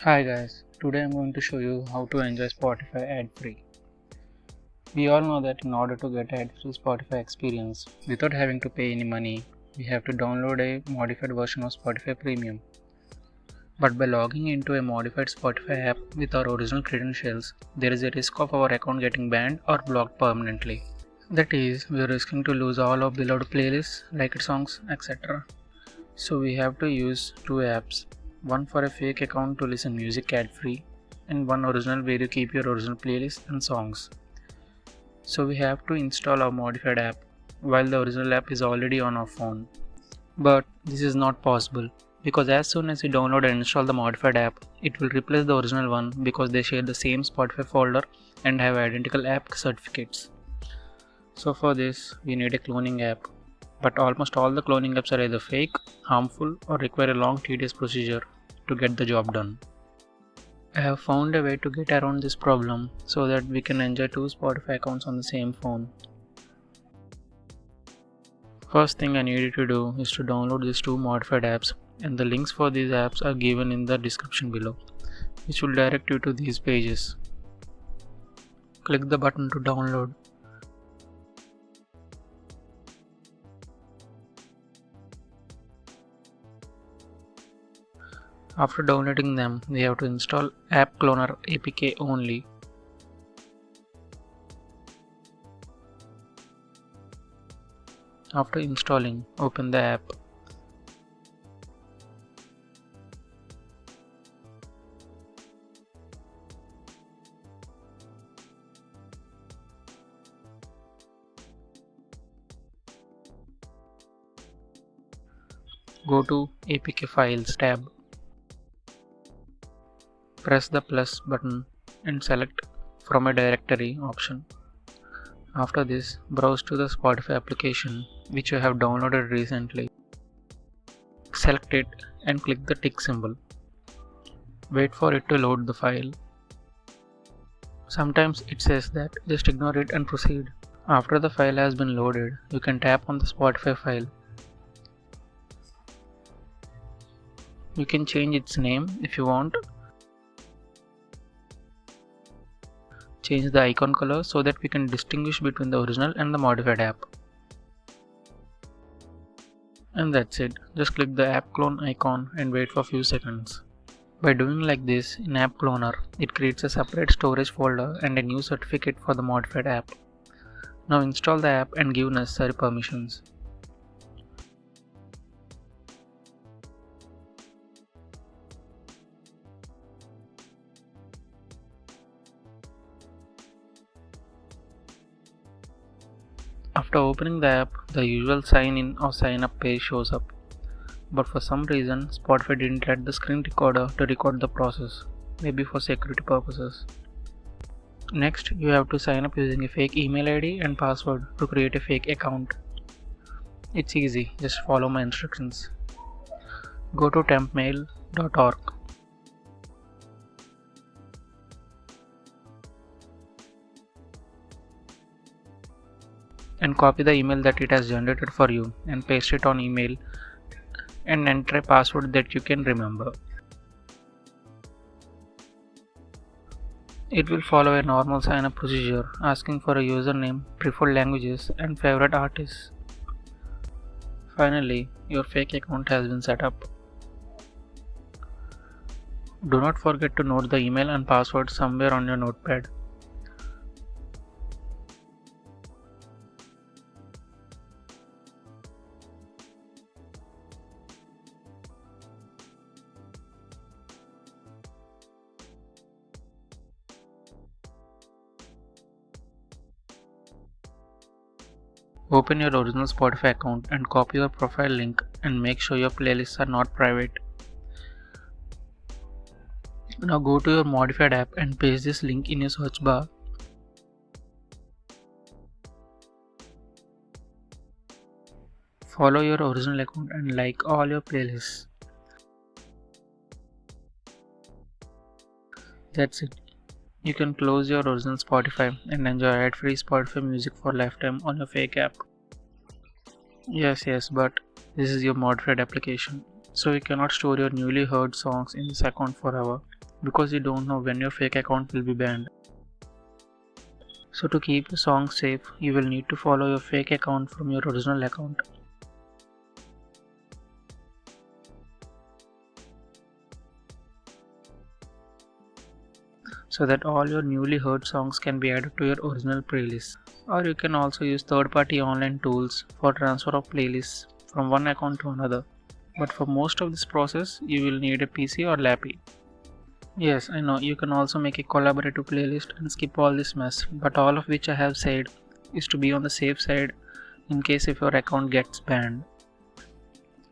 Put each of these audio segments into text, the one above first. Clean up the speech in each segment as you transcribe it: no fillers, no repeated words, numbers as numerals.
Hi guys, today I'm going to show you how to enjoy Spotify ad-free. We all know that in order to get ad-free Spotify experience without having to pay any money, we have to download a modified version of Spotify Premium. But by logging into a modified Spotify app with our original credentials, there is a risk of our account getting banned or blocked permanently. That is, we are risking to lose all our beloved playlists, liked songs, etc. So we have to use two apps, one for a fake account to listen music ad-free and one original where you keep your original playlist and songs. So we have to install our modified app while the original app is already on our phone. But this is not possible because as soon as you download and install the modified app, it will replace the original one because they share the same Spotify folder and have identical app certificates. So for this, we need a cloning app. But almost all the cloning apps are either fake, harmful, or require a long tedious procedure to get the job done. I have found a way to get around this problem so that we can enjoy two Spotify accounts on the same phone. First thing I needed to do is to download these two modified apps, and the links for these apps are given in the description below, which will direct you to these pages. Click the button to download. After downloading them, we have to install App Cloner APK only. After installing, open the app. Go to APK Files tab. Press the plus button and select from a directory option. After this, browse to the Spotify application which you have downloaded recently. Select it and click the tick symbol. Wait for it to load the file. Sometimes it says that just ignore it and proceed. After the file has been loaded, you can tap on the Spotify file. You can change its name if you want. Change the icon color so that we can distinguish between the original and the modified app. And that's it. Just click the app clone icon and wait for a few seconds. By doing like this in App Cloner, it creates a separate storage folder and a new certificate for the modified app. Now install the app and give necessary permissions. After opening the app, the usual sign in or sign up page shows up. But for some reason, Spotify didn't let the screen recorder to record the process, maybe for security purposes. Next, you have to sign up using a fake email ID and password to create a fake account. It's easy, just follow my instructions. Go to tempmail.org. And copy the email that it has generated for you and paste it on email and enter a password that you can remember. It will follow a normal sign-up procedure asking for a username, preferred languages and favorite artists. Finally, your fake account has been set up. Do not forget to note the email and password somewhere on your notepad. Open your original Spotify account and copy your profile link and make sure your playlists are not private. Now go to your modified app and paste this link in your search bar. Follow your original account and like all your playlists. That's it. You can close your original Spotify and enjoy ad-free Spotify music for lifetime on your fake app. Yes, but this is your modified application, so you cannot store your newly heard songs in this account forever. because you don't know when your fake account will be banned. So to keep your song safe, you will need to follow your fake account from your original account. So that all your newly heard songs can be added to your original playlist. Or you can also use third-party online tools for transfer of playlists from one account to another. But for most of this process, you will need a PC or lappy. Yes, I know, you can also make a collaborative playlist and skip all this mess, but all of which I have said is to be on the safe side in case if your account gets banned.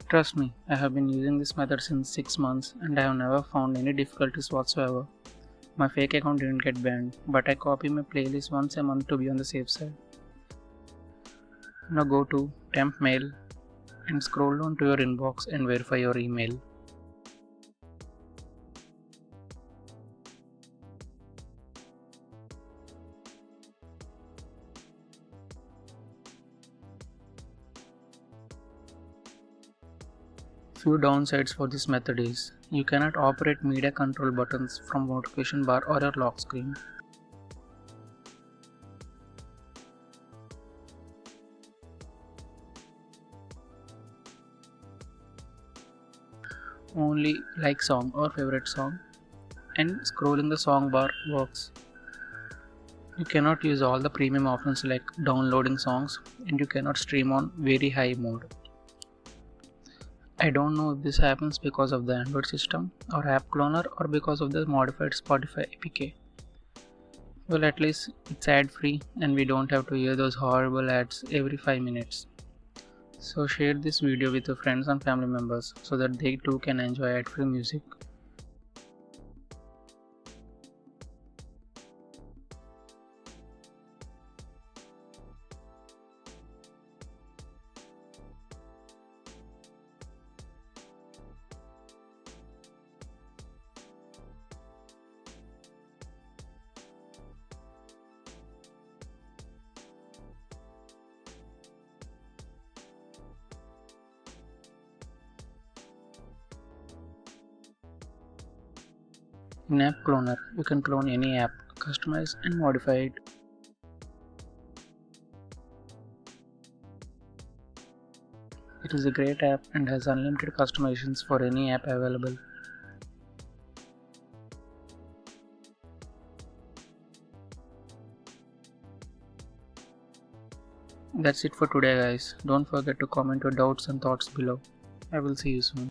Trust me, I have been using this method since 6 months and I have never found any difficulties whatsoever. My fake account didn't get banned, but I copy my playlist once a month to be on the safe side. Now go to temp mail and scroll down to your inbox and verify your email. Few downsides for this method is you cannot operate media control buttons from notification bar or your lock screen. Only like song or favorite song and scrolling the song bar works. You cannot use all the premium options like downloading songs and you cannot stream on very high mode. I don't know if this happens because of the Android system or app cloner or because of the modified Spotify APK. Well, at least it's ad free and we don't have to hear those horrible ads every 5 minutes. So share this video with your friends and family members so that they too can enjoy ad free music. In App Cloner, you can clone any app, customize and modify it. It is a great app and has unlimited customizations for any app available. That's it for today guys. Don't forget to comment your doubts and thoughts below. I will see you soon.